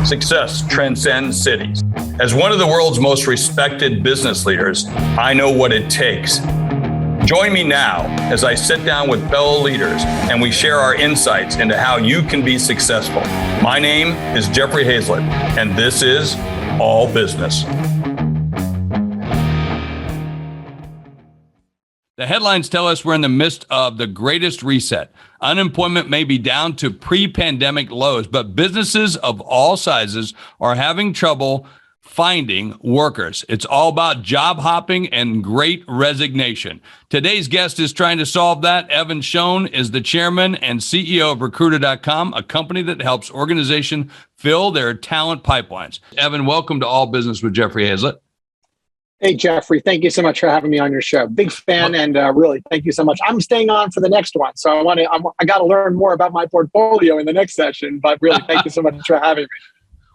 Success transcends cities. As one of the world's most respected business leaders, I know what it takes. Join me now as I sit down with fellow leaders and we share our insights into how you can be successful. My name is Jeffrey Hayzlett, and this is All Business. The headlines tell us we're in the midst of the greatest reset. Unemployment may be down to pre-pandemic lows, but businesses of all sizes are having trouble finding workers. It's all about job hopping and great resignation. Today's guest is trying to solve that. Evan Sohn is the chairman and CEO of Recruiter.com, a company that helps organizations fill their talent pipelines. Evan, welcome to All Business with Jeffrey Hayzlett. Hey, Jeffrey, thank you so much for having me on your show. Big fan, and really, thank you so much. I'm staying on for the next one, so I got to learn more about my portfolio in the next session, but really, thank you so much for having me.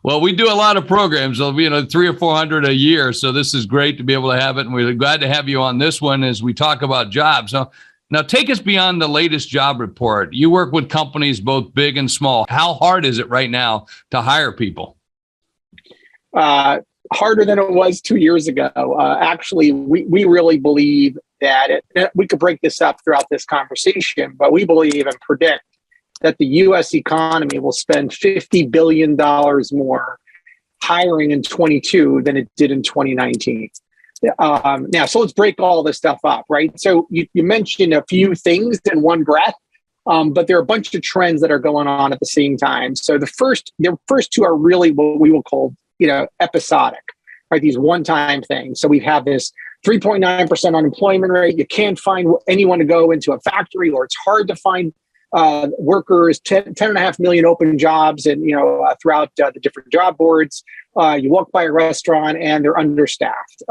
Well, we do a lot of programs, 300 or 400 a year, so this is great to be able to have it, and we're glad to have you on this one as we talk about jobs. So, now, take us beyond the latest job report. You work with companies both big and small. How hard is it right now to hire people? Harder than it was 2 years ago. Actually, we really believe that we could break this up throughout this conversation, but we believe and predict that the U.S. economy will spend $50 billion more hiring in 22 than it did in 2019. Now, so let's break all this stuff up, right? So you mentioned a few things in one breath, but there are a bunch of trends that are going on at the same time. So the first two are really what we will call episodic, right? These one-time things. So we have this 3.9% unemployment rate. You can't find anyone to go into a factory, or it's hard to find workers, 10.5 million open jobs and, throughout the different job boards. You walk by a restaurant and they're understaffed.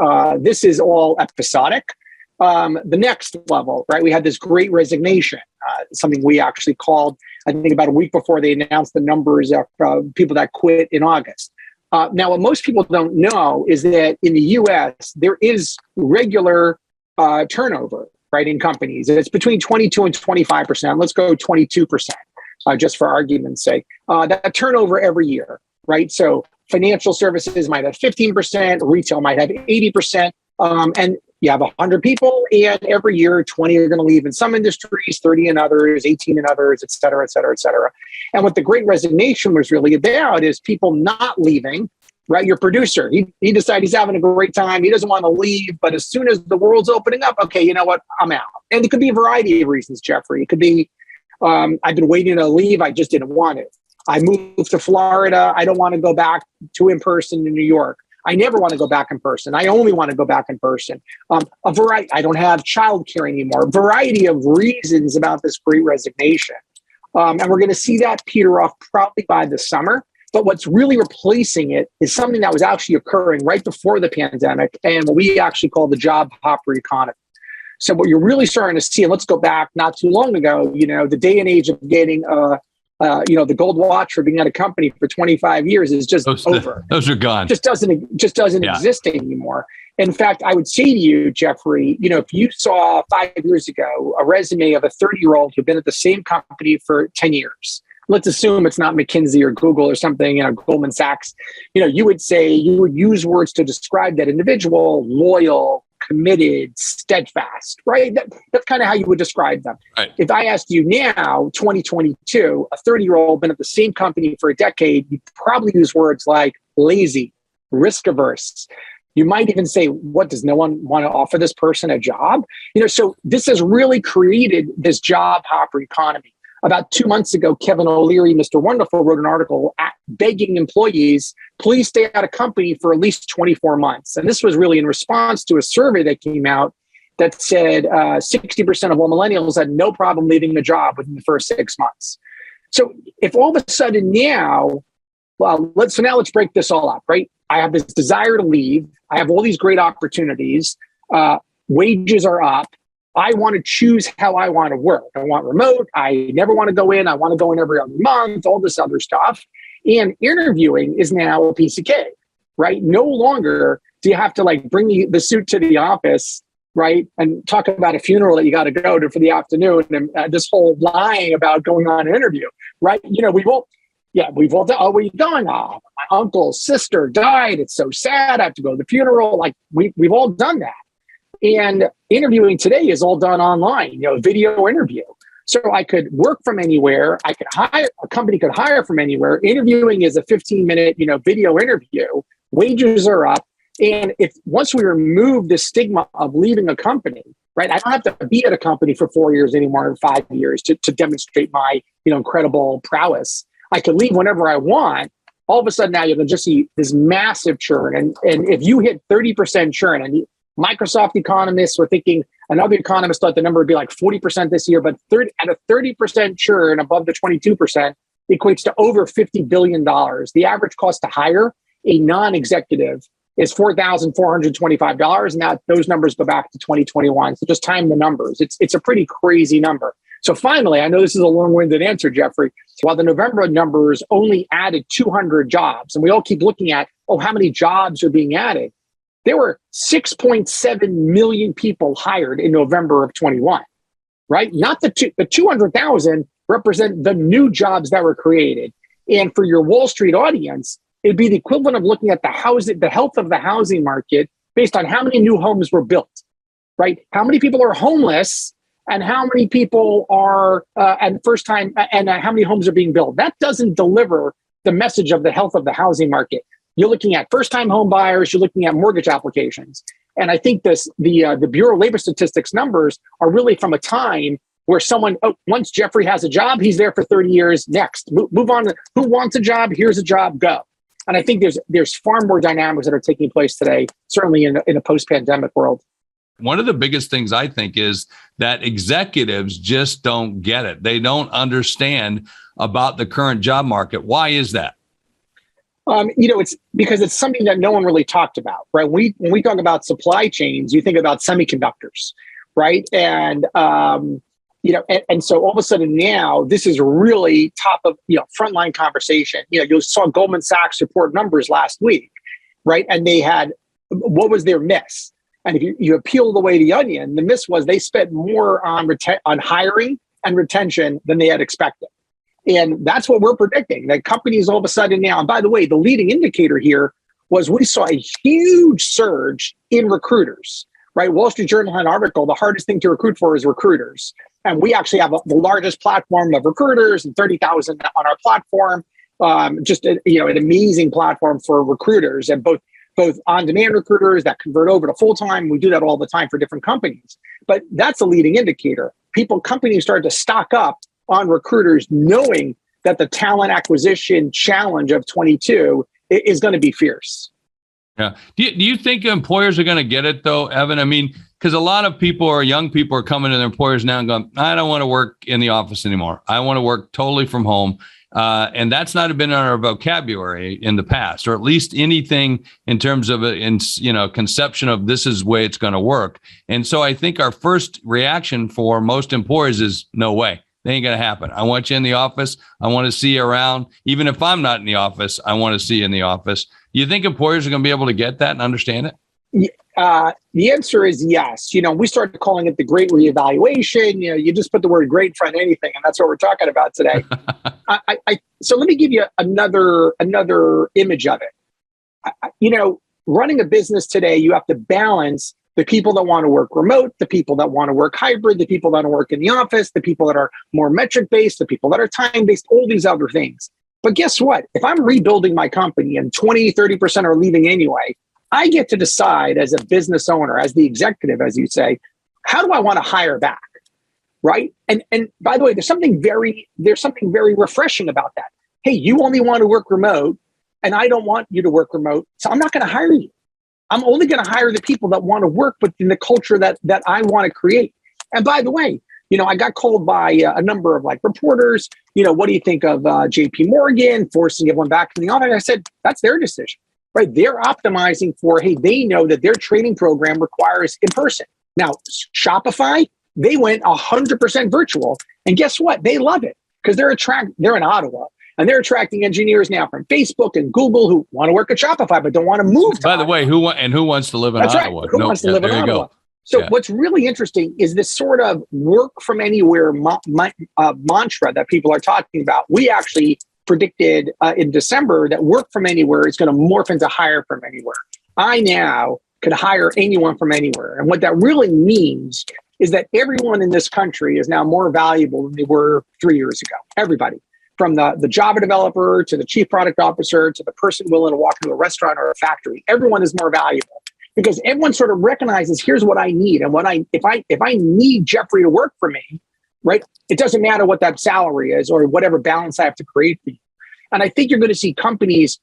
This is all episodic. The next level, right? We had this great resignation, something we actually called, I think about a week before they announced the numbers of people that quit in August. Now, what most people don't know is that in the U.S., there is regular turnover, right, in companies. It's between 22 and 25%. Let's go 22%, just for argument's sake. That turnover every year, right? So financial services might have 15%, retail might have 80%, and you have 100 people, and every year 20 are going to leave in some industries, 30 in others, 18 in others, et cetera, et cetera, et cetera. And what the Great Resignation was really about is people not leaving, right? Your producer, he decided he's having a great time. He doesn't want to leave, but as soon as the world's opening up, okay, you know what? I'm out. And it could be a variety of reasons, Jeffrey. It could be, I've been waiting to leave. I just didn't want it. I moved to Florida. I don't want to go back to in-person in New York. I never want to go back in person. I only want to go back in person. A variety. I don't have childcare anymore. A variety of reasons about this Great Resignation. And we're going to see that peter off probably by the summer. But what's really replacing it is something that was actually occurring right before the pandemic, and what we actually call the job hopper economy. So what you're really starting to see, and let's go back not too long ago, the day and age of getting the gold watch for being at a company for 25 years is just over. Those are gone. Just doesn't exist anymore. In fact, I would say to you, Jeffrey, if you saw 5 years ago a resume of a 30-year-old who'd been at the same company for 10 years, let's assume it's not McKinsey or Google or something, Goldman Sachs, you would use words to describe that individual: loyal, committed, steadfast, right? That's kind of how you would describe them. Right. If I asked you now, 2022, a 30-year-old been at the same company for a decade, you'd probably use words like lazy, risk averse. You might even say, what, does no one want to offer this person a job? So this has really created this job hopper economy. About 2 months ago, Kevin O'Leary, Mr. Wonderful, wrote an article begging employees, please stay at a company for at least 24 months. And this was really in response to a survey that came out that said 60% of all millennials had no problem leaving a job within the first 6 months. So if all of a sudden now, let's break this all up, right? I have this desire to leave. I have all these great opportunities. Wages are up. I want to choose how I want to work. I want remote. I never want to go in. I want to go in every other month, all this other stuff. And interviewing is now a piece of cake, right? No longer do you have to bring the suit to the office, right? And talk about a funeral that you got to go to for the afternoon, and this whole lying about going on an interview, right? We won't, Yeah, we've all done. Oh, where are you going? Oh, my uncle's sister died. It's so sad. I have to go to the funeral. Like we've all done that. And interviewing today is all done online, video interview. So I could work from anywhere. I could hire, a company could hire from anywhere. Interviewing is a 15-minute, video interview. Wages are up. And if once we remove the stigma of leaving a company, right? I don't have to be at a company for 4 years anymore, or 5 years to demonstrate my, incredible prowess. I could leave whenever I want. All of a sudden now you're going to just see this massive churn. And if you hit 30% churn, and Microsoft economists were thinking, another economist thought the number would be like 40% this year, but at a 30% churn above the 22% equates to over $50 billion. The average cost to hire a non-executive is $4,425. And now those numbers go back to 2021. So just time the numbers. It's a pretty crazy number. So finally, I know this is a long-winded answer, Jeffrey. While the November numbers only added 200 jobs, and we all keep looking at, how many jobs are being added? There were 6.7 million people hired in November of 21, right? Not the 200,000 represent the new jobs that were created. And for your Wall Street audience, it'd be the equivalent of looking at the health of the housing market based on how many new homes were built, right? How many people are homeless and how many people are and how many homes are being built. That doesn't deliver the message of the health of the housing market. You're looking at first-time home buyers. You're looking at mortgage applications. And I think the Bureau of Labor Statistics numbers are really from a time where once Jeffrey has a job, he's there for 30 years. Next, move on. Who wants a job? Here's a job, go. And I think there's far more dynamics that are taking place today, certainly in a post-pandemic world. One of the biggest things I think is that executives just don't get it. They don't understand about the current job market. Why is that? It's because it's something that no one really talked about, right? When we talk about supply chains, you think about semiconductors, right? And so all of a sudden now, this is really top of frontline conversation. You saw Goldman Sachs report numbers last week, right? And they had, what was their miss? And if you peel away the onion, the miss was they spent more on hiring and retention than they had expected. And that's what we're predicting, that companies all of a sudden now, and by the way, the leading indicator here was we saw a huge surge in recruiters, right? Wall Street Journal had an article, the hardest thing to recruit for is recruiters. And we actually have the largest platform of recruiters and 30,000 on our platform. Just an amazing platform for recruiters, and both on-demand recruiters that convert over to full-time. We do that all the time for different companies. But that's a leading indicator. Companies started to stock up on recruiters, knowing that the talent acquisition challenge of 22 is going to be fierce. Yeah. Do you think employers are going to get it though, Evan? I mean, because a lot of young people are coming to their employers now and going, I don't want to work in the office anymore. I want to work totally from home. And that's not been in our vocabulary in the past, or at least anything in terms of conception of this is the way it's going to work. And so I think our first reaction for most employers is no way. They ain't going to happen. I want you in the office. I want to see you around. Even if I'm not in the office, I want to see you in the office. Do you think employers are going to be able to get that and understand it? The answer is yes. We started calling it the great reevaluation. You just put the word great in front of anything, and that's what we're talking about today. So let me give you another image of it. Running a business today, you have to balance the people that want to work remote, the people that want to work hybrid, the people that want to work in the office, the people that are more metric-based, the people that are time-based, all these other things. But guess what? If I'm rebuilding my company and 20, 30% are leaving anyway, I get to decide as a business owner, as the executive, as you say, how do I want to hire back, right? And by the way, there's something very refreshing about that. Hey, you only want to work remote, and I don't want you to work remote, so I'm not going to hire you. I'm only going to hire the people that want to work within the culture that I want to create. And by the way, I got called by a number of reporters. What do you think of JP Morgan forcing everyone back to the office? I said, that's their decision, right? They're optimizing for, hey, they know that their training program requires in person. Now, Shopify, they went 100% virtual. And guess what? They love it because they're in Ottawa. And they're attracting engineers now from Facebook and Google who want to work at Shopify but don't want to move. By the way, who wants to live in Ottawa? Right. Who wants to live in Ottawa? So what's really interesting is this sort of work from anywhere mantra that people are talking about. We actually predicted in December that work from anywhere is going to morph into hire from anywhere. I now could hire anyone from anywhere. And what that really means is that everyone in this country is now more valuable than they were 3 years ago. Everybody, from the Java developer to the chief product officer to the person willing to walk into a restaurant or a factory, everyone is more valuable because everyone sort of recognizes, here's what I need. And if I need Jeffrey to work for me, right, it doesn't matter what that salary is or whatever balance I have to create for you. And I think you're going to see companies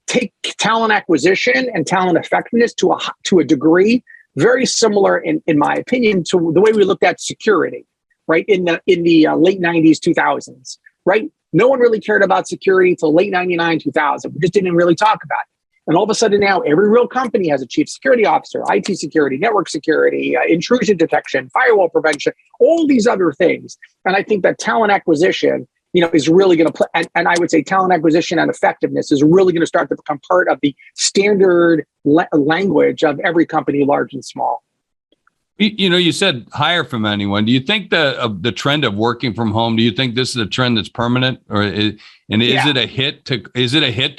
take talent acquisition and talent effectiveness to a degree very similar, in my opinion, to the way we looked at security, right, in the late 90s, 2000s, right? No one really cared about security until late 99, 2000. We just didn't really talk about it. And all of a sudden now, every real company has a chief security officer, IT security, network security, intrusion detection, firewall prevention, all these other things. And I think that talent acquisition, is really going to play. And I would say talent acquisition and effectiveness is really going to start to become part of the standard language of every company, large and small. You said hire from anyone. Do you think the trend of working from home, do you think this is a trend that's permanent, is it a hit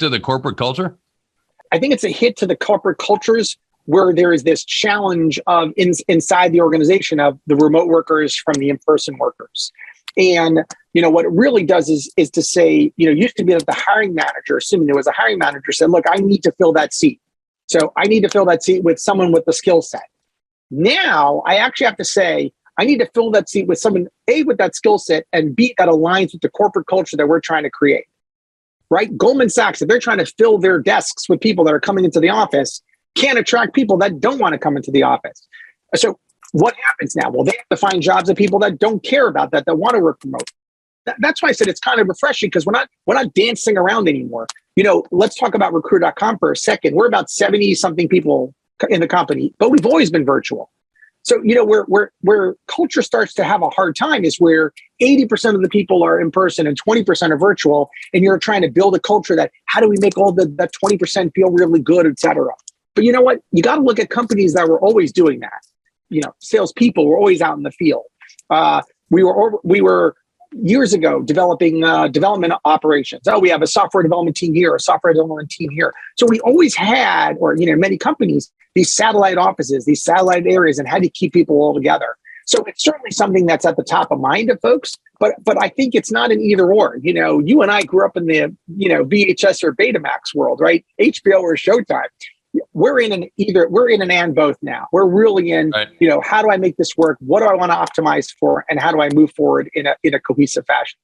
to the corporate culture? I think it's a hit to the corporate cultures where there is this challenge of inside the organization of the remote workers from the in-person workers. And, what it really does is to say, used to be that the hiring manager, assuming there was a hiring manager, said, look, I need to fill that seat. So I need to fill that seat with someone with the skill set. Now I actually have to say, I need to fill that seat with someone, A, with that skill set, and B, that aligns with the corporate culture that we're trying to create, right? Goldman Sachs, if they're trying to fill their desks with people that are coming into the office, can't attract people that don't want to come into the office. So what happens now? Well, they have to find jobs of people that don't care about that want to work remote. That's why I said it's kind of refreshing because we're not dancing around anymore. Let's talk about recruit.com for a second. We're about 70 something people in the company, but we've always been virtual. So, where culture starts to have a hard time is where 80% of the people are in person and 20% are virtual. And you're trying to build a culture that how do we make all that 20% feel really good, et cetera. But you know what? You got to look at companies that were always doing that. Salespeople were always out in the field. We were years ago developing development operations. Oh, we have a software development team here, a software development team here. So we always had, or many companies, these satellite offices, these satellite areas, and how to keep people all together. So it's certainly something that's at the top of mind of folks. But I think it's not an either or. You and I grew up in the VHS or Betamax world, right? HBO or Showtime. We're in an and both now. We're really in, right. How do I make this work? What do I want to optimize for? And how do I move forward in a cohesive fashion?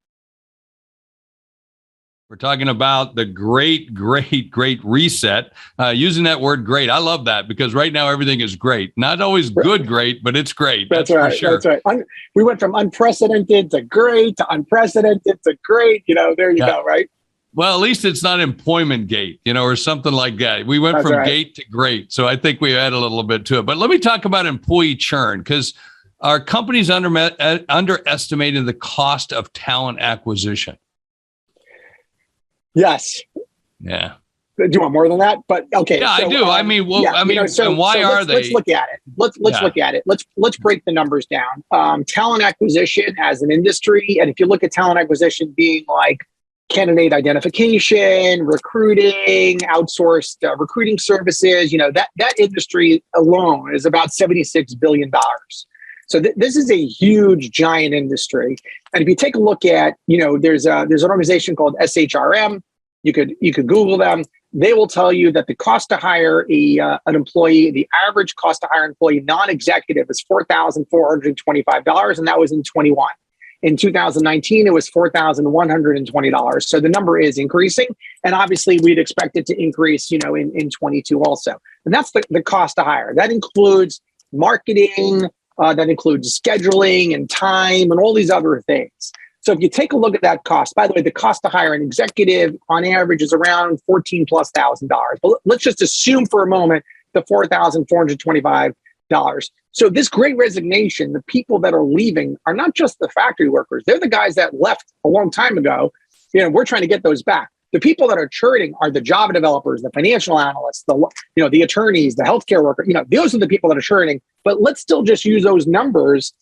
We're talking about the great reset. Using that word great. I love that because right now everything is great. Not always good, great, but it's great. That's right. For sure. That's right. We went from unprecedented to great to unprecedented to great. There you go, right? Well, at least it's not employment gate, or something like that. We went from gate to great. So I think we add a little bit to it. But let me talk about employee churn because our companies underestimated the cost of talent acquisition. Yes. Yeah. Do you want more than that? But okay. Yeah, so, I do. And why are they? Let's look at it. Let's look at it. Let's break the numbers down. Talent acquisition as an industry, and if you look at talent acquisition being like candidate identification, recruiting, outsourced recruiting services, that industry alone is about $76 billion. So this is a huge, giant industry. And if you take a look at, there's an organization called SHRM. You could Google them. They will tell you that the cost to hire an employee, the average cost to hire an employee non-executive is $4,425, and that was in 21. In 2019, it was $4,120. So the number is increasing. And obviously, we'd expect it to increase, in 22 also. And that's the cost to hire. That includes marketing, that includes scheduling and time and all these other things. So if you take a look at that cost, by the way, the cost to hire an executive on average is around $14,000+. But let's just assume for a moment the $4,425. So this great resignation, the people that are leaving are not just the factory workers. They're the guys that left a long time ago. We're trying to get those back. The people that are churning are the Java developers, the financial analysts, the attorneys, the healthcare workers. Those are the people that are churning. But let's still just use those numbers,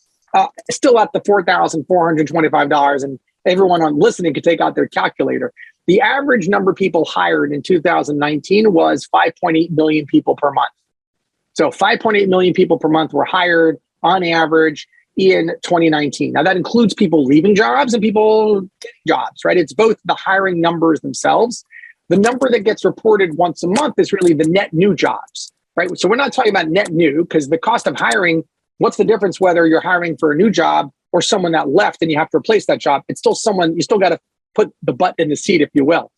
still at the $4,425. everyone on listening could take out their calculator. The average number of people hired in 2019 was 5.8 million people per month. So 5.8 million people per month were hired on average in 2019. Now that includes people leaving jobs and people getting jobs, right? It's both the hiring numbers themselves. The number that gets reported once a month is really the net new jobs, right? So we're not talking about net new because the cost of hiring, what's the difference whether you're hiring for a new job or someone that left and you have to replace that job? It's still someone, you still got to put the butt in the seat, if you will.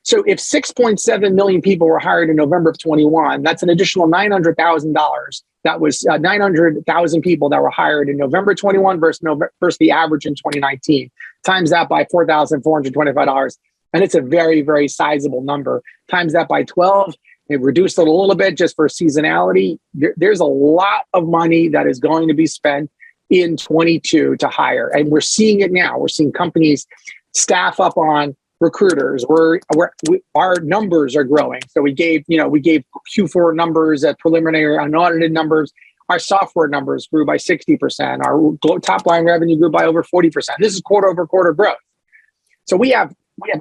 So if 6.7 million people were hired in November of 21, that's an additional $900,000. That was 900,000 people that were hired in November 21 versus the average in 2019. Times that by $4,425. And it's a very, very sizable number. Times that by 12, it reduced it a little bit just for seasonality. There's a lot of money that is going to be spent in 22 to hire. And we're seeing it now. We're seeing companies staff up on recruiters. Our numbers are growing. So we gave Q4 numbers at preliminary unaudited numbers. Our software numbers grew by 60%. Our top line revenue grew by over 40%. This is quarter over quarter growth. So we have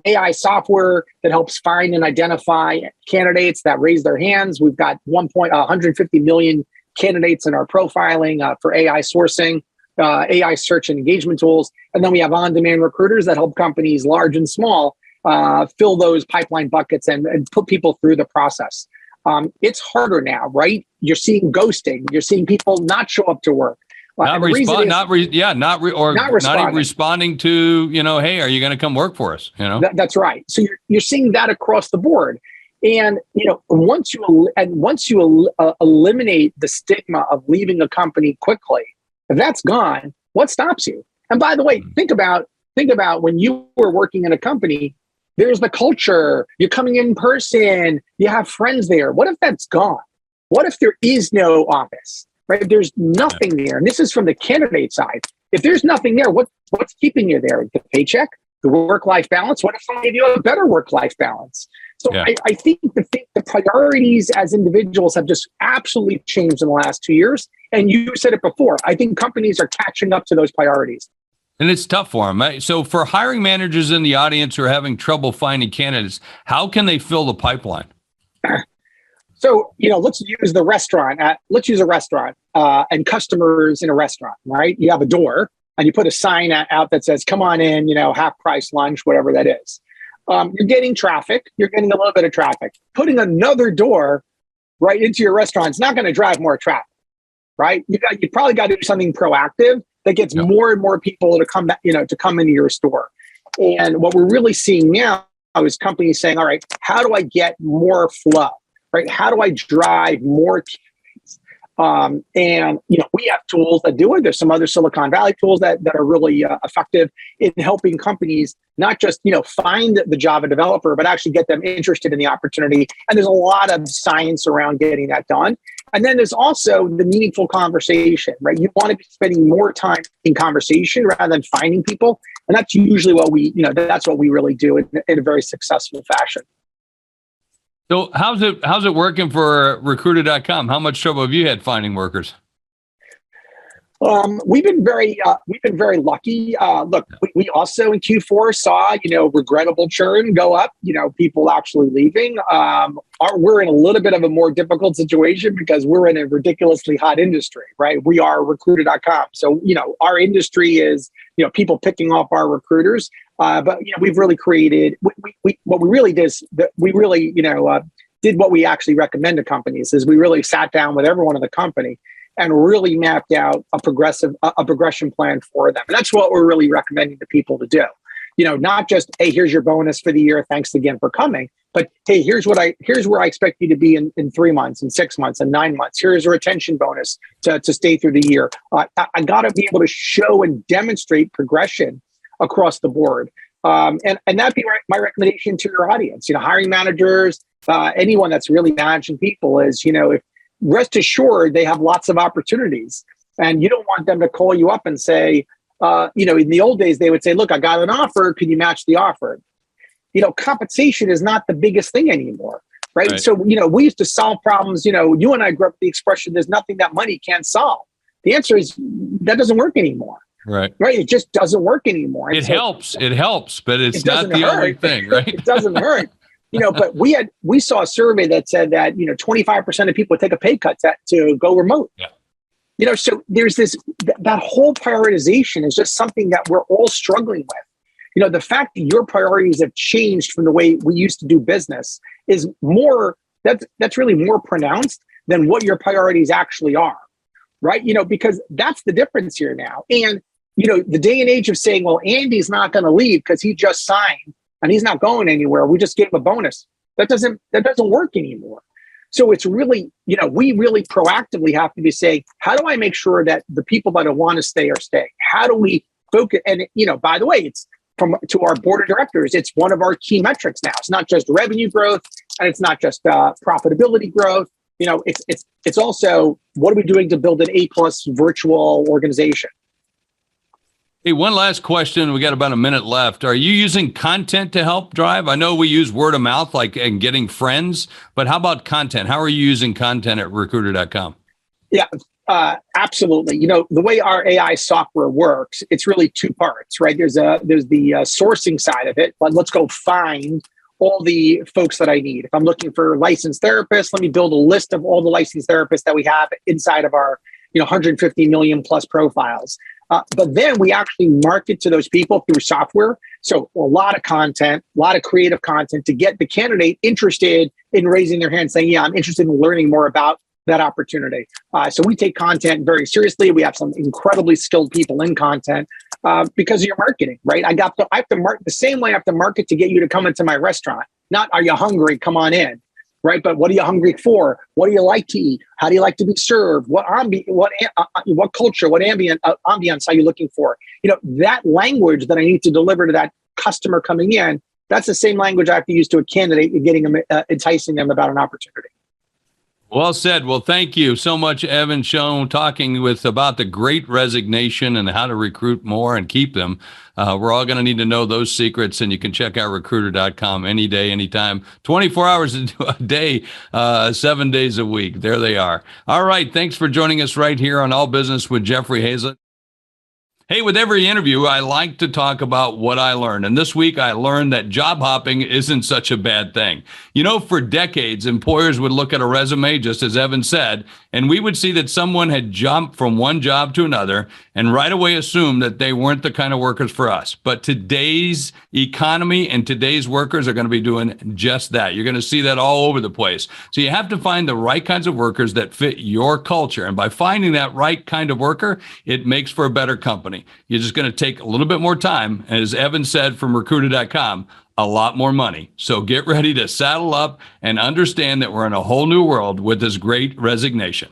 AI software that helps find and identify candidates that raise their hands. We've got 150 million candidates in our profiling for AI sourcing. AI search and engagement tools. And then we have on-demand recruiters that help companies large and small fill those pipeline buckets and put people through the process. It's harder now, right? You're seeing ghosting. You're seeing people not show up to work. Not even responding to, hey, are you going to come work for us? That's right. So you're seeing that across the board. And once you eliminate the stigma of leaving a company quickly, if that's gone, what stops you? And by the way, think about when you were working in a company, there's the culture, you're coming in person, you have friends there. What if that's gone? What if there is no office, right? If there's nothing there, and this is from the candidate side. If there's nothing there, what's keeping you there? The paycheck, the work-life balance? What if someone gave you a better work-life balance? So I think the priorities as individuals have just absolutely changed in the last 2 years. And you said it before. I think companies are catching up to those priorities. And it's tough for them. Right? So for hiring managers in the audience who are having trouble finding candidates, how can they fill the pipeline? So, let's use the restaurant. Let's use a restaurant and customers in a restaurant, right? You have a door and you put a sign out that says, come on in, half price lunch, whatever that is. You're getting traffic. You're getting a little bit of traffic. Putting another door right into your restaurant is not going to drive more traffic, right? You probably got to do something proactive that gets more and more people to come into your store. And what we're really seeing now is companies saying, all right, how do I get more flow, right? How do I drive more candidates? And we have tools that do it. There's some other Silicon Valley tools that are really effective in helping companies not just find the Java developer, but actually get them interested in the opportunity. And there's a lot of science around getting that done. And then there's also the meaningful conversation, right? You want to be spending more time in conversation rather than finding people. And that's usually what that's what we really do in a very successful fashion. So how's it working for recruiter.com? How much trouble have you had finding workers? We've been very lucky. Look, we also in Q4 saw, regrettable churn go up, people actually leaving. We're in a little bit of a more difficult situation because we're in a ridiculously hot industry, right? We are recruiter.com. So, our industry is, people picking off our recruiters. But we've really created what we really did is that we really did what we actually recommend to companies is we really sat down with everyone in the company and really mapped out a progression plan for them. And that's what we're really recommending to people to do. Not just, hey, here's your bonus for the year, thanks again for coming, but hey, here's where I expect you to be in 3 months, and 6 months, and 9 months. Here's a retention bonus to stay through the year. I got to be able to show and demonstrate progression across the board. And that'd be my recommendation to your audience, hiring managers, anyone that's really managing people is, if rest assured they have lots of opportunities and you don't want them to call you up and say, in the old days, they would say, look, I got an offer. Can you match the offer? Compensation is not the biggest thing anymore. Right. So, we used to solve problems. You and I grew up with the expression, there's nothing that money can't solve. The answer is that doesn't work anymore. Right. Right. It just doesn't work anymore. And It helps, but it's not the only thing, right? It doesn't hurt. But we saw a survey that said that, 25% of people take a pay cut to go remote. Yeah. So there's that whole prioritization is just something that we're all struggling with. The fact that your priorities have changed from the way we used to do business is that's really more pronounced than what your priorities actually are, right? Because that's the difference here now. And, the day and age of saying, well, Andy's not going to leave because he just signed and he's not going anywhere. We just gave him a bonus. That doesn't work anymore. So it's really, we really proactively have to be saying, how do I make sure that the people that want to stay are staying? How do we focus? And, by the way, it's to our board of directors, it's one of our key metrics now. It's not just revenue growth and it's not just profitability growth. It's also, what are we doing to build an A+ virtual organization? Hey, one last question. We got about a minute left. Are you using content to help drive? I know we use word of mouth, and getting friends, but how about content? How are you using content at recruiter.com? Yeah, absolutely. The way our AI software works, it's really two parts, right? There's the sourcing side of it, but let's go find all the folks that I need. If I'm looking for licensed therapists, let me build a list of all the licensed therapists that we have inside of our 150 million plus profiles. But then we actually market to those people through software. So a lot of content, a lot of creative content to get the candidate interested in raising their hand saying, yeah, I'm interested in learning more about that opportunity. So we take content very seriously. We have some incredibly skilled people in content because of your marketing, right? I have to market the same way I have to market to get you to come into my restaurant. Not, are you hungry? Come on in. Right, but what are you hungry for? What do you like to eat? How do you like to be served? What culture? What ambience are you looking for? That language that I need to deliver to that customer coming in. That's the same language I have to use to a candidate and getting them, enticing them about an opportunity. Well said. Well, thank you so much, Evan Sohn, talking about the great resignation and how to recruit more and keep them. We're all going to need to know those secrets, and you can check out recruiter.com any day, anytime, 24 hours a day, 7 days a week. There they are. All right. Thanks for joining us right here on All Business with Jeffrey Hayzlett. Hey, with every interview, I like to talk about what I learned. And this week, I learned that job hopping isn't such a bad thing. For decades, employers would look at a resume, just as Evan said, and we would see that someone had jumped from one job to another and right away assume that they weren't the kind of workers for us. But today's economy and today's workers are going to be doing just that. You're going to see that all over the place. So you have to find the right kinds of workers that fit your culture. And by finding that right kind of worker, it makes for a better company. You're just going to take a little bit more time. As Evan said from recruiter.com, a lot more money. So get ready to saddle up and understand that we're in a whole new world with this great resignation.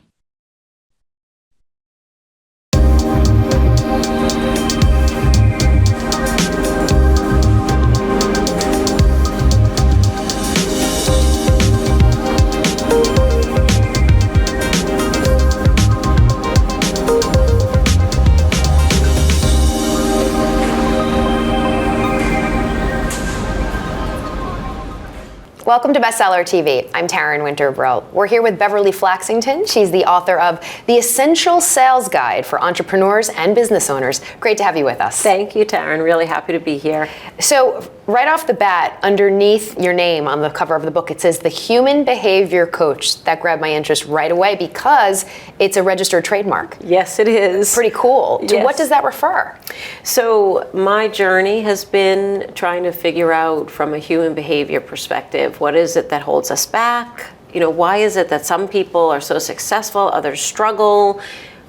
Welcome to Bestseller TV. I'm Taryn Winterbrill. We're here with Beverly Flaxington. She's the author of The Essential Sales Guide for Entrepreneurs and Business Owners. Great to have you with us. Thank you, Taryn. Really happy to be here. So right off the bat, underneath your name on the cover of the book, it says the Human Behavior Coach. That grabbed my interest right away because it's a registered trademark. Yes, it is. Pretty cool. To Yes. what does that refer? So my journey has been trying to figure out from a human behavior perspective, what is it that holds us back? Why is it that some people are so successful, others struggle?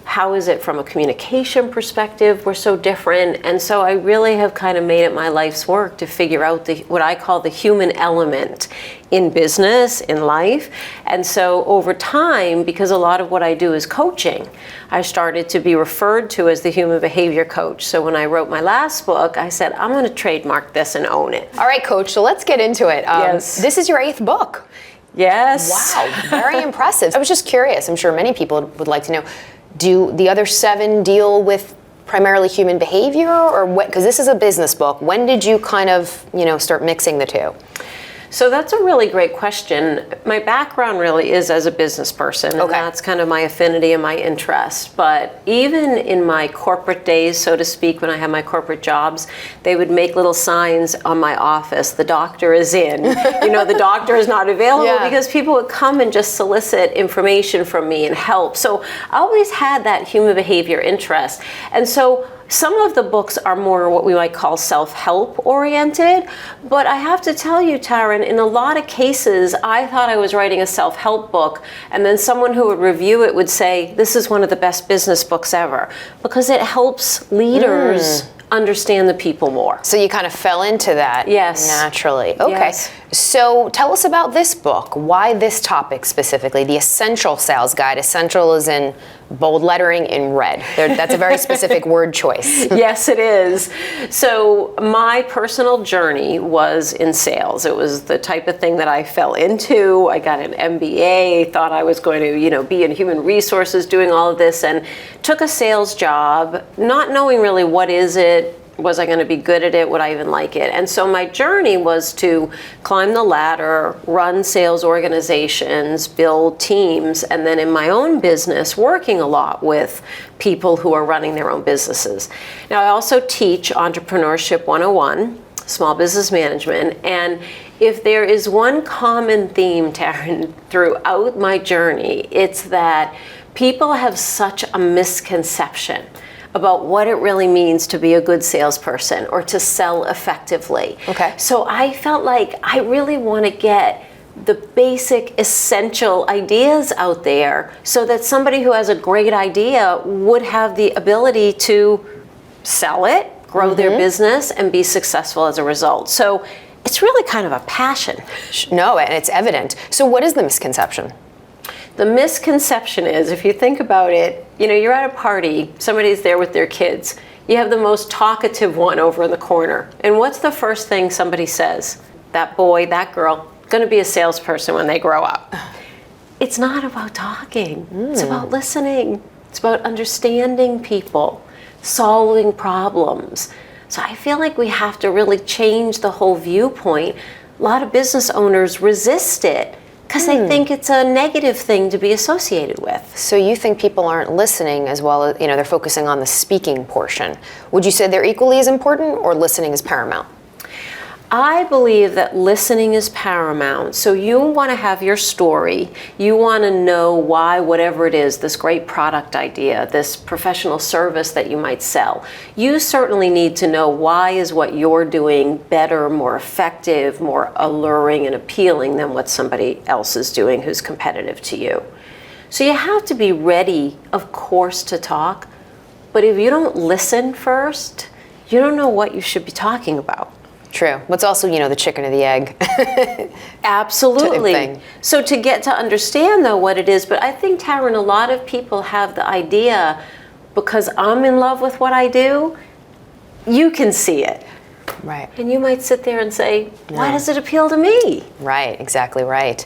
How is it from a communication perspective we're so different? And so I really have kind of made it my life's work to figure out what I call the human element in business, in life. And so over time, because a lot of what I do is coaching, I started to be referred to as the human behavior coach. So when I wrote my last book, I said, I'm going to trademark this and own it. All right, Coach, so let's get into it. Yes. This is your 8th book. Yes. Wow, very impressive. I was just curious. I'm sure many people would like to know, do the other 7 deal with primarily human behavior, or what? Because this is a business book. When did you kind of, start mixing the two? So that's a really great question. My background really is as a business person, and that's kind of my affinity and my interest. But even in my corporate days, so to speak, when I had my corporate jobs, they would make little signs on my office, the doctor is in, the doctor is not available, because people would come and just solicit information from me and help. So I always had that human behavior interest. And so some of the books are more what we might call self-help oriented, but I have to tell you, Taryn, in a lot of cases, I thought I was writing a self-help book, and then someone who would review it would say, this is one of the best business books ever, because it helps leaders understand the people more. So you kind of fell into that naturally. Okay. Yes. So tell us about this book. Why this topic specifically? The Essential Sales Guide. Essential is in bold lettering in red. That's a very specific word choice. Yes, it is. So my personal journey was in sales. It was the type of thing that I fell into. I got an MBA, thought I was going to, be in human resources doing all of this, and took a sales job, not knowing really what is it. Was I going to be good at it? Would I even like it? And so my journey was to climb the ladder, run sales organizations, build teams, and then in my own business, working a lot with people who are running their own businesses. Now, I also teach Entrepreneurship 101, small business management, and if there is one common theme, Taryn, throughout my journey, it's that people have such a misconception about what it really means to be a good salesperson or to sell effectively. Okay. So I felt like I really want to get the basic essential ideas out there so that somebody who has a great idea would have the ability to sell it, grow their business, and be successful as a result. So it's really kind of a passion. No, and it's evident. So what is the misconception? The misconception is, if you think about it, you're at a party, somebody's there with their kids. You have the most talkative one over in the corner. And what's the first thing somebody says? That boy, that girl, going to be a salesperson when they grow up. It's not about talking. It's about listening. It's about understanding people, solving problems. So I feel like we have to really change the whole viewpoint. A lot of business owners resist it because they think it's a negative thing to be associated with. So you think people aren't listening as well as, they're focusing on the speaking portion. Would you say they're equally as important, or listening is paramount? I believe that listening is paramount. So you want to have your story. You want to know why whatever it is, this great product idea, this professional service that you might sell. You certainly need to know why is what you're doing better, more effective, more alluring and appealing than what somebody else is doing who's competitive to you. So you have to be ready, of course, to talk. But if you don't listen first, you don't know what you should be talking about. True. What's also, the chicken or the egg. Absolutely. Thing. So to get to understand, though, what it is, but I think, Taryn, a lot of people have the idea, because I'm in love with what I do, you can see it. Right. And you might sit there and say, why does it appeal to me? Right, exactly right.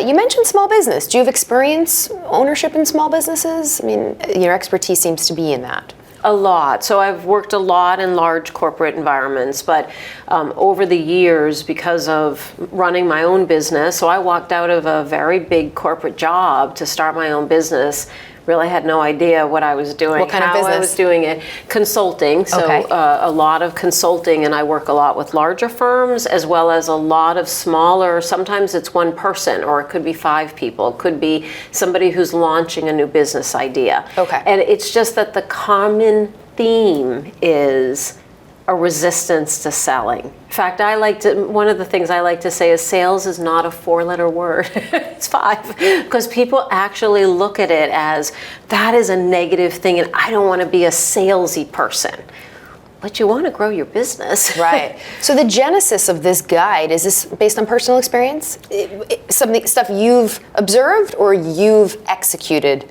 You mentioned small business. Do you have experience ownership in small businesses? I mean, your expertise seems to be in that. A lot. So I've worked a lot in large corporate environments, but over the years, because of running my own business, so I walked out of a very big corporate job to start my own business. Really had no idea what I was doing, what kind of business? I was doing it. Consulting, so a lot of consulting, and I work a lot with larger firms as well as a lot of smaller. Sometimes it's one person, or it could be 5 people. It could be somebody who's launching a new business idea. Okay. And it's just that the common theme is a resistance to selling. In fact, one of the things I like to say is sales is not a 4-letter word. It's 5, because people actually look at it as that is a negative thing and I don't want to be a salesy person. But you want to grow your business. Right. So the genesis of this guide, is this based on personal experience? Stuff you've observed or you've executed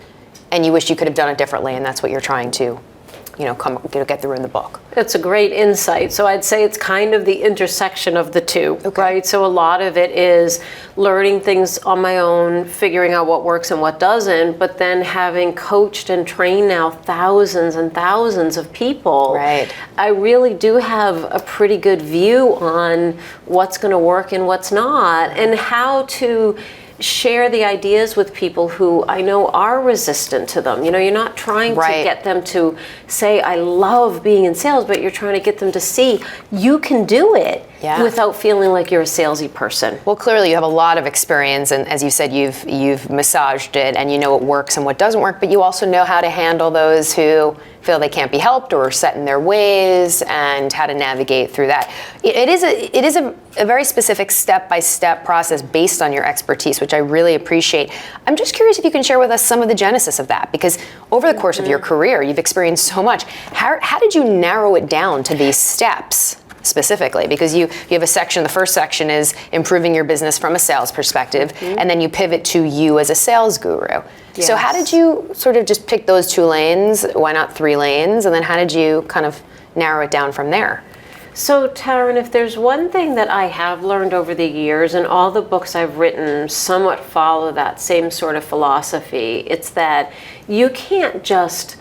and you wish you could have done it differently, and that's what you're trying to get through in the book? That's a great insight. So I'd say it's kind of the intersection of the two, right? So a lot of it is learning things on my own, figuring out what works and what doesn't, but then having coached and trained now thousands and thousands of people, right. I really do have a pretty good view on what's going to work and what's not, and how to share the ideas with people who I know are resistant to them. You're not trying to get them to say, I love being in sales, but you're trying to get them to see you can do it without feeling like you're a salesy person. Well, clearly you have a lot of experience, and as you said, you've massaged it, and you know what works and what doesn't work, but you also know how to handle those who feel they can't be helped or are set in their ways, and how to navigate through that. It is a very specific step-by-step process based on your expertise, which I really appreciate. I'm just curious if you can share with us some of the genesis of that, because over the course of your career, you've experienced so much. How did you narrow it down to these steps specifically? Because you have a section, the first section is improving your business from a sales perspective, and then you pivot to you as a sales guru. Yes. So how did you sort of just pick those 2 lanes? Why not 3 lanes? And then how did you kind of narrow it down from there? So, Taryn, if there's one thing that I have learned over the years, and all the books I've written somewhat follow that same sort of philosophy, it's that you can't just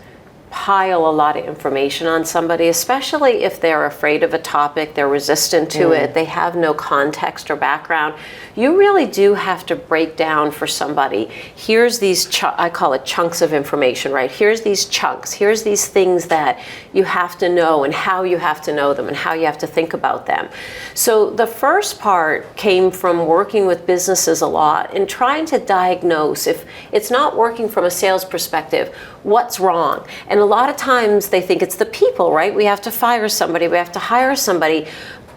pile a lot of information on somebody, especially if they're afraid of a topic, they're resistant to it, they have no context or background. You really do have to break down for somebody. Here's these, I call it chunks of information, right? Here's these chunks. Here's these things that you have to know, and how you have to know them, and how you have to think about them. So the first part came from working with businesses a lot and trying to diagnose, if it's not working from a sales perspective, what's wrong. And a lot of times they think it's the people, right? We have to fire somebody, we have to hire somebody.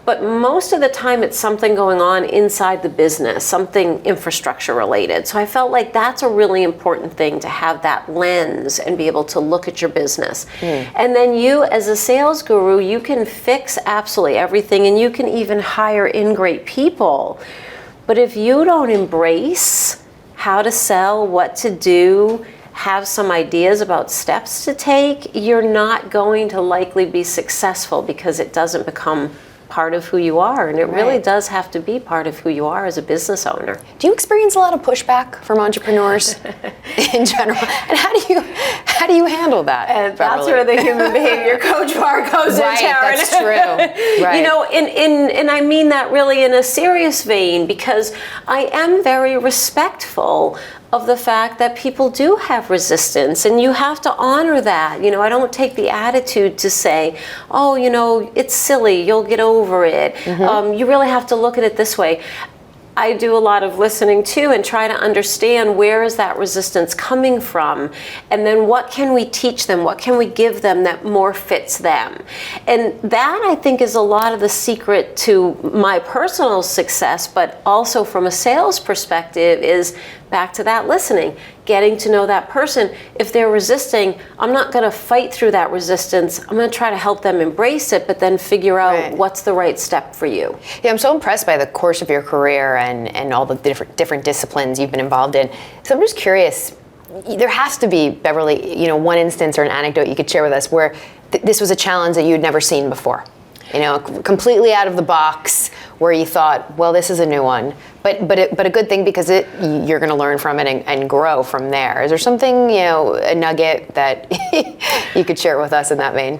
But most of the time it's something going on inside the business, something infrastructure related. So I felt like that's a really important thing, to have that lens and be able to look at your business. And then you, as a sales guru, you can fix absolutely everything, and you can even hire in great people. But if you don't embrace how to sell, what to do, have some ideas about steps to take, you're not going to likely be successful, because it doesn't become part of who you are, and it really does have to be part of who you are as a business owner. Do you experience a lot of pushback from entrepreneurs in general? And how do you handle that? And that's where the human behavior coach part goes in, Taryn. That's true. Right. And I mean that really in a serious vein, because I am very respectful of the fact that people do have resistance, and you have to honor that. I don't take the attitude to say, oh, it's silly, you'll get over it. You really have to look at it this way. I do a lot of listening too, and try to understand, where is that resistance coming from, and then what can we teach them, what can we give them that more fits them. And that, I think, is a lot of the secret to my personal success, but also from a sales perspective, is back to that listening, getting to know that person. If they're resisting, I'm not going to fight through that resistance. I'm going to try to help them embrace it, but then figure out what's the right step for you. Yeah, I'm so impressed by the course of your career and all the different disciplines you've been involved in. So I'm just curious, there has to be, Beverly, one instance or an anecdote you could share with us where this was a challenge that you'd never seen before. Completely out of the box, where you thought, well, this is a new one, but a good thing, because you're going to learn from it and grow from there. Is there something, a nugget that you could share with us in that vein?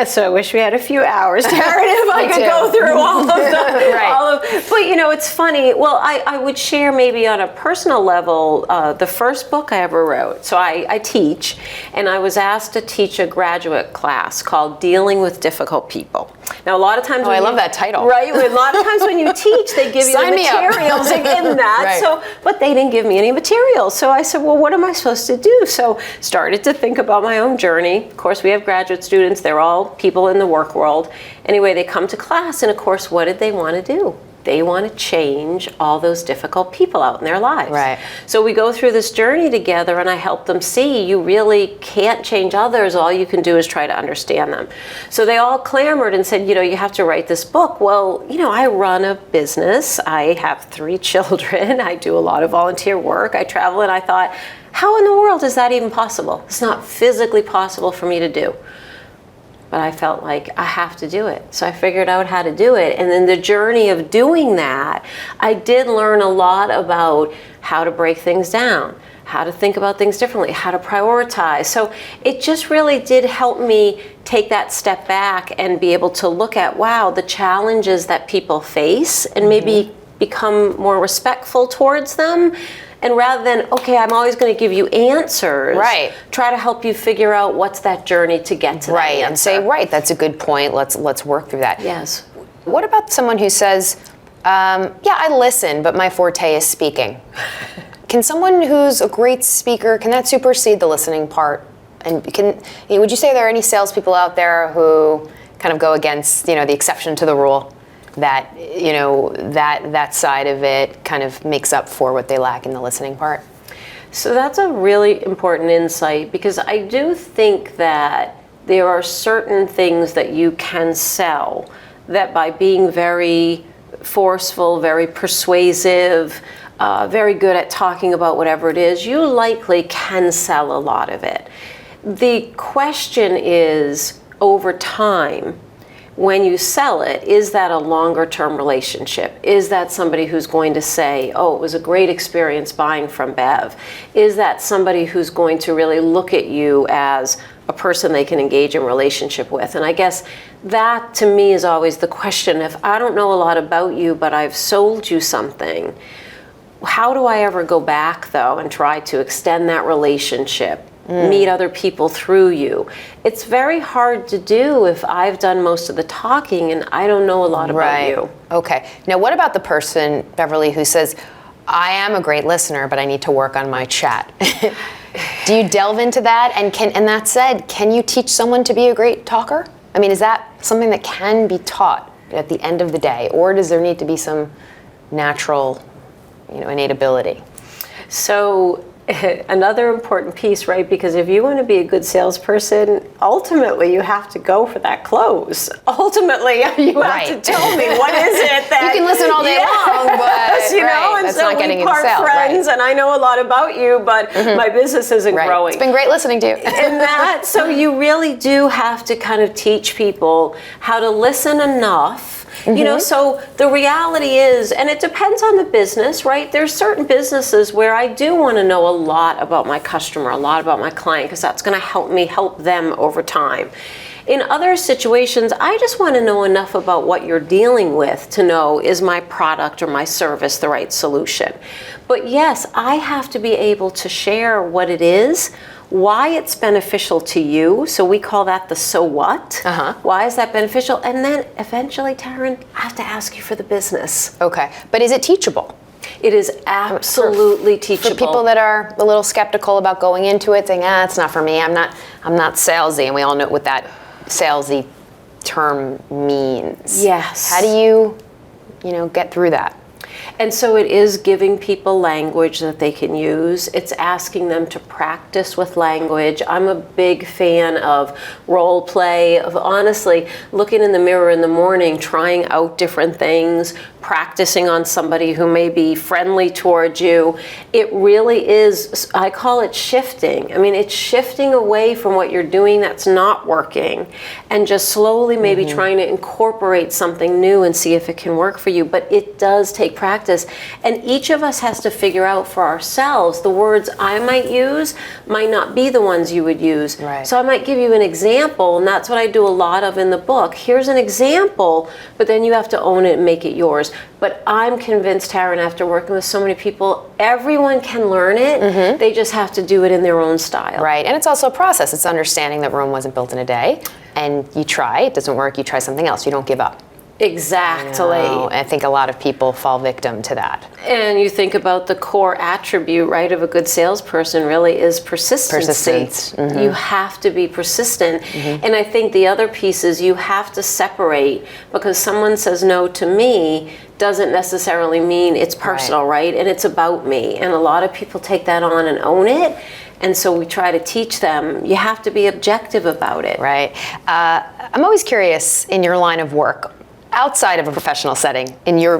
So I wish we had a few hours, Taryn, if I could go through all of them. But it's funny. Well, I would share maybe on a personal level, the first book I ever wrote. So I teach, and I was asked to teach a graduate class called Dealing with Difficult People. Now, a lot of times, I love that title. Right, a lot of times when you teach, they give you the materials in that. Right. So, but they didn't give me any materials. So I said, well, what am I supposed to do? So started to think about my own journey. Of course, we have graduate students. They're all people in the work world. Anyway, they come to class, and of course, what did they want to do? They want to change all those difficult people out in their lives. Right. So we go through this journey together, and I help them see you really can't change others. All you can do is try to understand them. So they all clamored and said, you have to write this book. Well, I run a business. I have 3 children. I do a lot of volunteer work. I travel, and I thought, how in the world is that even possible? It's not physically possible for me to do. but I felt like I have to do it. So I figured out how to do it. And then the journey of doing that, I did learn a lot about how to break things down, how to think about things differently, how to prioritize. So it just really did help me take that step back and be able to look at, wow, the challenges that people face, and maybe become more respectful towards them. And rather than, okay, I'm always going to give you answers, right, try to help you figure out what's that journey to get to that answer. And say, right, that's a good point. Let's work through that. Yes. What about someone who says, yeah, I listen, but my forte is speaking? Can someone who's a great speaker, can that supersede the listening part? And would you say there are any salespeople out there who kind of go against, the exception to the rule? That that side of it kind of makes up for what they lack in the listening part? So that's a really important insight, because I do think that there are certain things that you can sell that by being very forceful, very persuasive, very good at talking about whatever it is, you likely can sell a lot of it. The question is, over time, when you sell it, is that a longer term relationship? Is that somebody who's going to say, oh, it was a great experience buying from Bev? Is that somebody who's going to really look at you as a person they can engage in relationship with? And I guess that to me is always the question. If I don't know a lot about you, but I've sold you something, how do I ever go back though and try to extend that relationship? Meet other people through you? It's very hard to do if I've done most of the talking and I don't know a lot about you. Okay. Now, what about the person, Beverly, who says, I am a great listener, but I need to work on my chat? Do you delve into that? And that said, can you teach someone to be a great talker? I mean, is that something that can be taught at the end of the day? Or does there need to be some natural, innate ability? So another important piece, right? Because if you want to be a good salesperson, ultimately you have to go for that close. Ultimately, you have to tell me what is it that you can listen all day long, but and that's so not getting we part into sales, friends, and I know a lot about you, but my business isn't growing. It's been great listening to you. And that, so you really do have to kind of teach people how to listen enough. So the reality is, and it depends on the business, right? There's certain businesses where I do want to know a lot about my customer, a lot about my client, because that's going to help me help them over time. In other situations, I just want to know enough about what you're dealing with to know, is my product or my service the right solution? But yes, I have to be able to share what it is, why it's beneficial to you. So we call that the so what. Why is that beneficial? And then eventually, Taryn, I have to ask you for the business. Okay. But is it teachable? It is absolutely teachable. For people that are a little skeptical about going into it, saying, it's not for me, I'm not salesy, and we all know what that salesy term means. Yes. How do you get through that? And so it is giving people language that they can use. It's asking them to practice with language. I'm a big fan of role play, of honestly looking in the mirror in the morning, trying out different things, practicing on somebody who may be friendly towards you. It really is, I call it shifting. I mean, it's shifting away from what you're doing that's not working and just slowly maybe trying to incorporate something new and see if it can work for you. But it does take practice. And each of us has to figure out for ourselves, the words I might use might not be the ones you would use. Right. So I might give you an example, and that's what I do a lot of in the book. Here's an example, but then you have to own it and make it yours. But I'm convinced, Taryn, after working with so many people, everyone can learn it. They just have to do it in their own style. Right. And it's also a process. It's understanding that Rome wasn't built in a day. And you try, it doesn't work, you try something else. You don't give up. Exactly. I think a lot of people fall victim to that. And you think about the core attribute, right, of a good salesperson really is persistency. Persistence. You have to be persistent. And I think the other piece is you have to separate, because someone says no to me doesn't necessarily mean it's personal, right? And it's about me. And a lot of people take that on and own it. And so we try to teach them, you have to be objective about it. Right. I'm always curious, in your line of work, outside of a professional setting, in your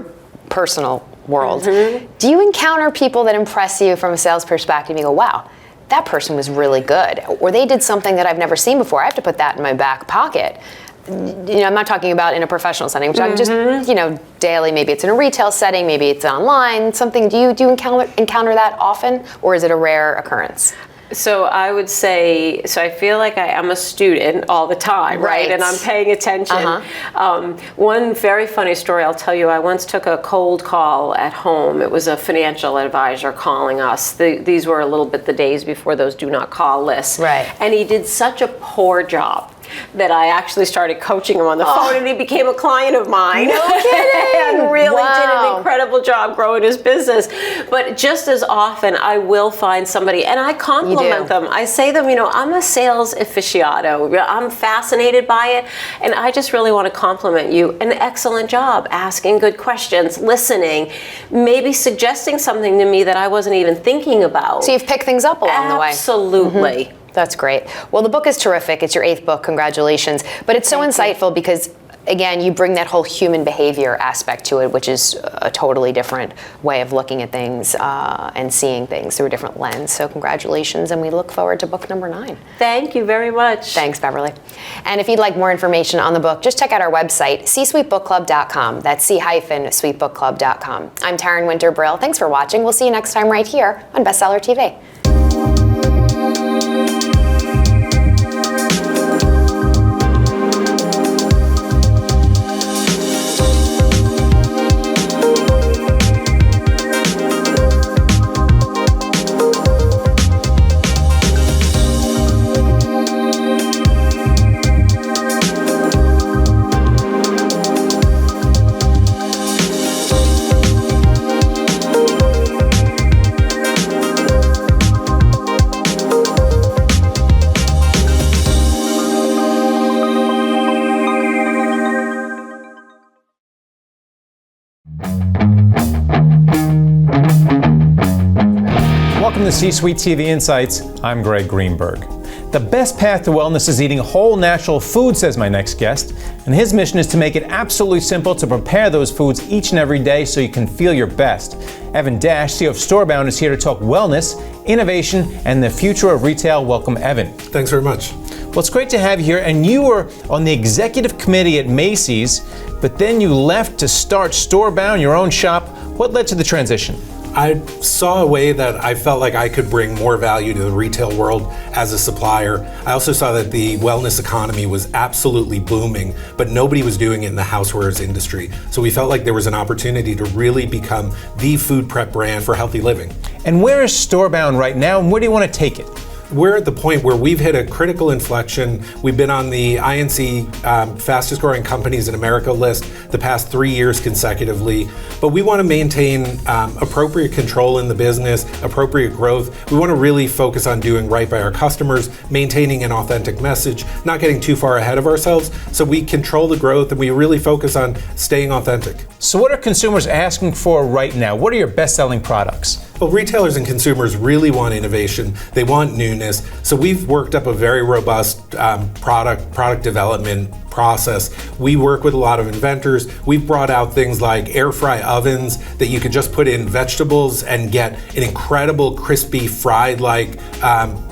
personal world, do you encounter people that impress you from a sales perspective? You go, wow, that person was really good, or they did something that I've never seen before. I have to put that in my back pocket. I'm not talking about in a professional setting, which I'm just, daily. Maybe it's in a retail setting, maybe it's online, something. Do you encounter that often, or is it a rare occurrence? So I would say, I feel like I am a student all the time, right? And I'm paying attention. One very funny story I'll tell you, I once took a cold call at home. It was a financial advisor calling us. These were a little bit the days before those do not call lists. Right. And he did such a poor job that I actually started coaching him on the phone, and he became a client of mine. No kidding! And really did an incredible job growing his business. But just as often, I will find somebody, and I compliment them. I say to them, I'm a sales aficionado. I'm fascinated by it, and I just really want to compliment you. An excellent job asking good questions, listening, maybe suggesting something to me that I wasn't even thinking about. So you've picked things up along the way. Absolutely. That's great. Well, the book is terrific. It's your 8th book. Congratulations. But it's so insightful because, again, you bring that whole human behavior aspect to it, which is a totally different way of looking at things and seeing things through a different lens. So congratulations, and we look forward to book number 9. Thank you very much. Thanks, Beverly. And if you'd like more information on the book, just check out our website, csuitebookclub.com. That's c-suitebookclub.com. I'm Taryn Winter-Brill. Thanks for watching. We'll see you next time right here on Bestseller TV. Welcome to C-Suite TV Insights. I'm Greg Greenberg. The best path to wellness is eating whole natural food, says my next guest. And his mission is to make it absolutely simple to prepare those foods each and every day so you can feel your best. Evan Dash, CEO of Storebound, is here to talk wellness, innovation, and the future of retail. Welcome, Evan. Thanks very much. Well, it's great to have you here. And you were on the executive committee at Macy's, but then you left to start Storebound, your own shop. What led to the transition? I saw a way that I felt like I could bring more value to the retail world as a supplier. I also saw that the wellness economy was absolutely booming, but nobody was doing it in the housewares industry. So we felt like there was an opportunity to really become the food prep brand for healthy living. And where is Storebound right now, and where do you want to take it? We're at the point where we've hit a critical inflection. We've been on the INC fastest growing companies in America list the past 3 years consecutively, but we want to maintain appropriate control in the business, appropriate growth. We want to really focus on doing right by our customers, maintaining an authentic message, not getting too far ahead of ourselves, so we control the growth and we really focus on staying authentic. So what are consumers asking for right now? What are your best-selling products? Well, retailers and consumers really want innovation. They want newness. So we've worked up a very robust product development process. We work with a lot of inventors. We've brought out things like air fry ovens that you could just put in vegetables and get an incredible crispy fried-like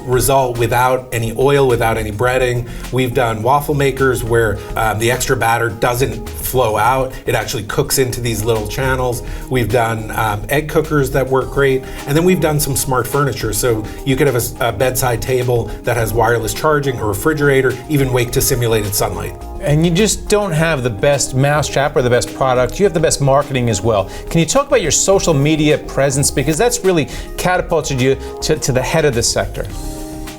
result without any oil, without any breading. We've done waffle makers where the extra batter doesn't flow out. It actually cooks into these little channels. We've done egg cookers that work great. And then we've done some smart furniture. So you could have a bedside table that has wireless charging, a refrigerator, even wake to simulated sunlight. And you just don't have the best mousetrap or the best product, you have the best marketing as well. Can you talk about your social media presence? Because that's really catapulted you to the head of this sector.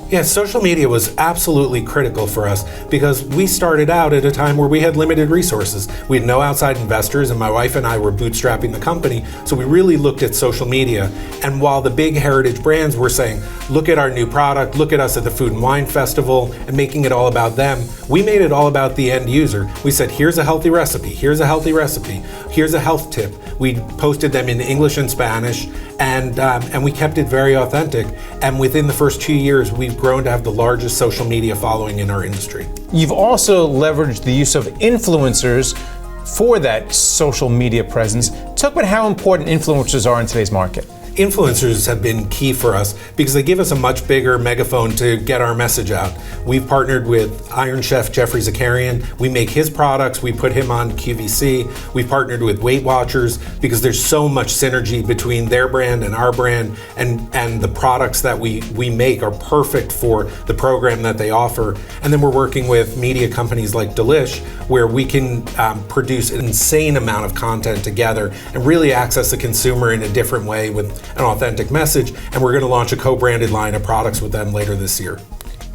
Yeah, social media was absolutely critical for us because we started out at a time where we had limited resources. We had no outside investors, and my wife and I were bootstrapping the company, so we really looked at social media. And while the big heritage brands were saying, look at our new product, look at us at the Food and Wine Festival, and making it all about them, we made it all about the end user. We said, here's a healthy recipe, here's a healthy recipe, here's a health tip. We posted them in English and Spanish, and we kept it very authentic. And within the first 2 years, we've grown to have the largest social media following in our industry. You've also leveraged the use of influencers for that social media presence. Talk about how important influencers are in today's market. influencers have been key for us because they give us a much bigger megaphone to get our message out. We've partnered with Iron Chef Jeffrey Zakarian. We make his products, we put him on QVC. We've partnered with Weight Watchers because there's so much synergy between their brand and our brand, and the products that we make are perfect for the program that they offer. And then we're working with media companies like Delish, where we can produce an insane amount of content together and really access the consumer in a different way with an authentic message. And we're going to launch a co-branded line of products with them later this year.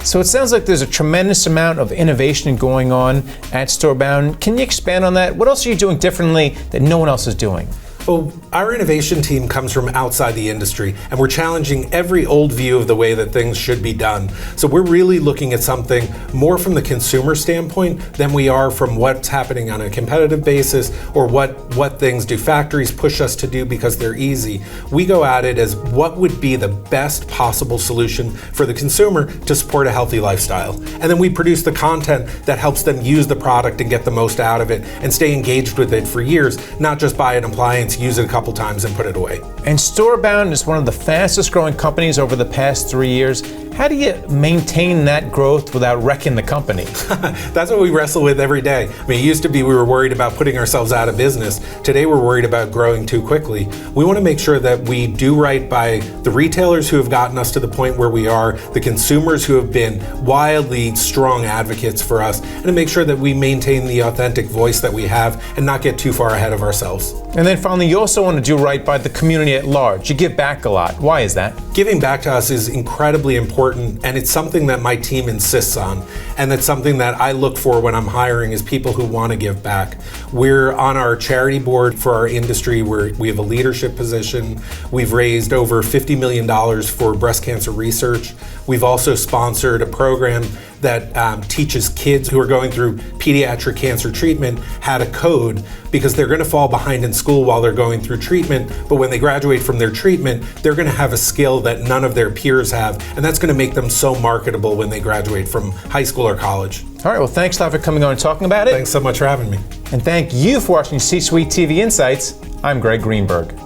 So it sounds like there's a tremendous amount of innovation going on at Storebound. Can you expand on that? What else are you doing differently that no one else is doing? Well, our innovation team comes from outside the industry, and we're challenging every old view of the way that things should be done. So we're really looking at something more from the consumer standpoint than we are from what's happening on a competitive basis or what things do factories push us to do because they're easy. We go at it as what would be the best possible solution for the consumer to support a healthy lifestyle. And then we produce the content that helps them use the product and get the most out of it and stay engaged with it for years, not just buy an appliance, use it a couple times and put it away. And Storebound is one of the fastest growing companies over the past 3 years. How do you maintain that growth without wrecking the company? That's what we wrestle with every day. I mean, it used to be we were worried about putting ourselves out of business. Today we're worried about growing too quickly. We want to make sure that we do right by the retailers who have gotten us to the point where we are, the consumers who have been wildly strong advocates for us, and to make sure that we maintain the authentic voice that we have and not get too far ahead of ourselves. And then finally, you also want to do right by the community at large. You give back a lot. Why is that? Giving back to us is incredibly important, and it's something that my team insists on, and it's something that I look for when I'm hiring is people who want to give back. We're on our charity board for our industry where we have a leadership position. We've raised over $50 million for breast cancer research. We've also sponsored a program that teaches kids who are going through pediatric cancer treatment how to code, because they're going to fall behind in school while they're going through treatment, but when they graduate from their treatment, they're going to have a skill that none of their peers have, and that's going to make them so marketable when they graduate from high school or college. All right, well, thanks a lot for coming on and talking about it. Thanks so much for having me. And thank you for watching C-Suite TV Insights. I'm Greg Greenberg.